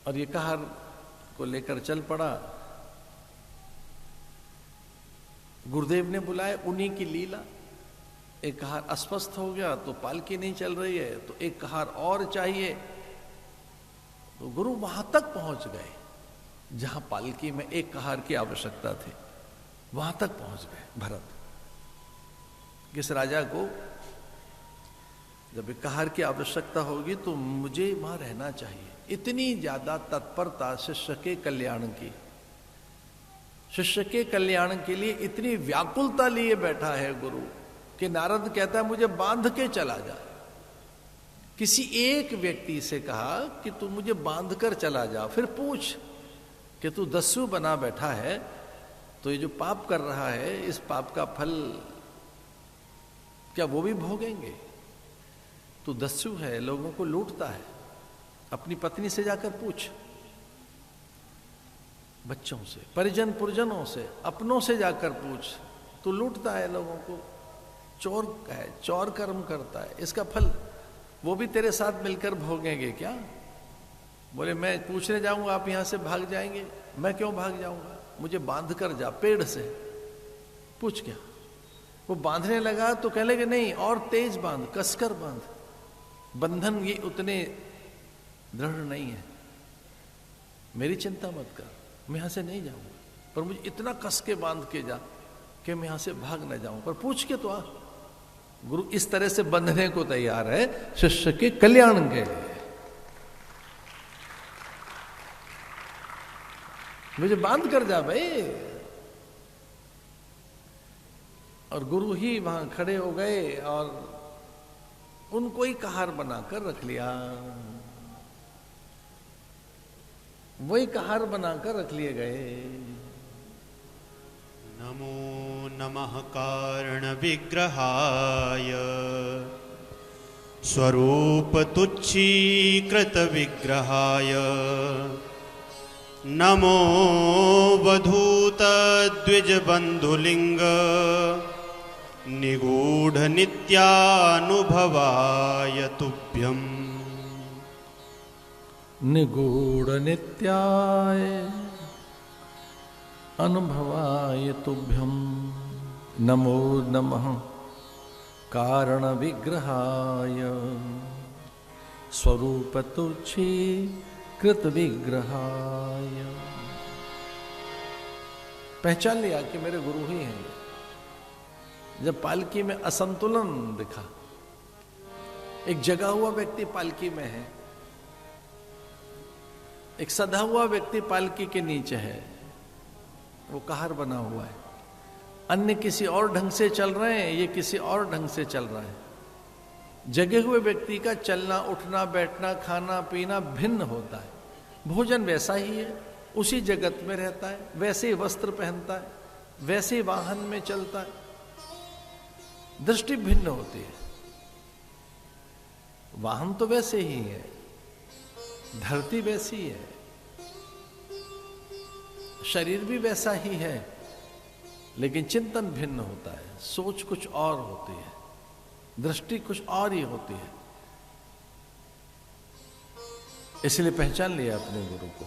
और ये कहार को लेकर चल पड़ा। गुरुदेव ने बुलाया, उन्हीं की लीला। एक कहार अस्वस्थ हो गया तो पालकी नहीं चल रही है, तो एक कहार और चाहिए, तो गुरु वहां तक पहुंच गए जहां पालकी में एक कहार की आवश्यकता थी, वहां तक पहुंच गए भरत। किस राजा को जब एक कहार की आवश्यकता होगी तो मुझे वहां रहना चाहिए। इतनी ज्यादा तत्परता शिष्य के कल्याण की, शिष्य के कल्याण के लिए इतनी व्याकुलता लिए बैठा है गुरु कि नारद कहता है मुझे बांध के चला जा। किसी एक व्यक्ति से कहा कि तू मुझे बांध कर चला जा, फिर पूछ कि तू दस्यु बना बैठा है तो ये जो पाप कर रहा है इस पाप का फल क्या वो भी भोगेंगे? तू दस्यु है, लोगों को लूटता है। अपनी पत्नी से जाकर पूछ, बच्चों से, परिजन पुरजनों से, अपनों से जाकर पूछ। तू लूटता है लोगों को, चोर है, चोर कर्म करता है, इसका फल वो भी तेरे साथ मिलकर भोगेंगे क्या? बोले मैं पूछने जाऊंगा आप यहां से भाग जाएंगे। मैं क्यों भाग जाऊंगा, मुझे बांध कर जा पेड़ से। पूछ क्या? वो बांधने लगा तो कह लगे नहीं और तेज बांध, कसकर बांध, बंधन ये उतने दृढ़ नहीं है, मेरी चिंता मत कर, मैं यहां से नहीं जाऊंगा, पर मुझे इतना कस के बांध के जा कि मैं यहां से भाग न जाऊं, पर पूछ के तो आ। गुरु इस तरह से बंधने को तैयार है शिष्य के कल्याण के लिए। मुझे बांध कर जा भाई। और गुरु ही वहां खड़े हो गए और उनको ही कहार बनाकर रख लिया, वही कहार बनाकर रख लिए गए। नमो नमः कारण विग्रहाय स्वरूप तुच्छीकृत विग्रहाय नमो वधूत द्विज बंधुलिंग निगूढ़ नित्यानुभवाय तुभ्यम्। निगूढ़ नित्याय अनुभवाय तुभ्यं नमो नमः कारण विग्रहाय स्वरूप तुच्छीकृत विग्रहाय। पहचान लिया कि मेरे गुरु ही हैं। जब पालकी में असंतुलन दिखा, एक जगा हुआ व्यक्ति पालकी में है, एक सधा हुआ व्यक्ति पालकी के नीचे है, वो कहार बना हुआ है। अन्य किसी और ढंग से चल रहे हैं, ये किसी और ढंग से चल रहा है। जगे हुए व्यक्ति का चलना उठना बैठना खाना पीना भिन्न होता है। भोजन वैसा ही है, उसी जगत में रहता है, वैसे ही वस्त्र पहनता है, वैसे ही वाहन में चलता है, दृष्टि भिन्न होती है। वाहन तो वैसे ही है, धरती वैसी है, शरीर भी वैसा ही है, लेकिन चिंतन भिन्न होता है, सोच कुछ और होती है, दृष्टि कुछ और ही होती है। इसलिए पहचान लिया अपने गुरु को।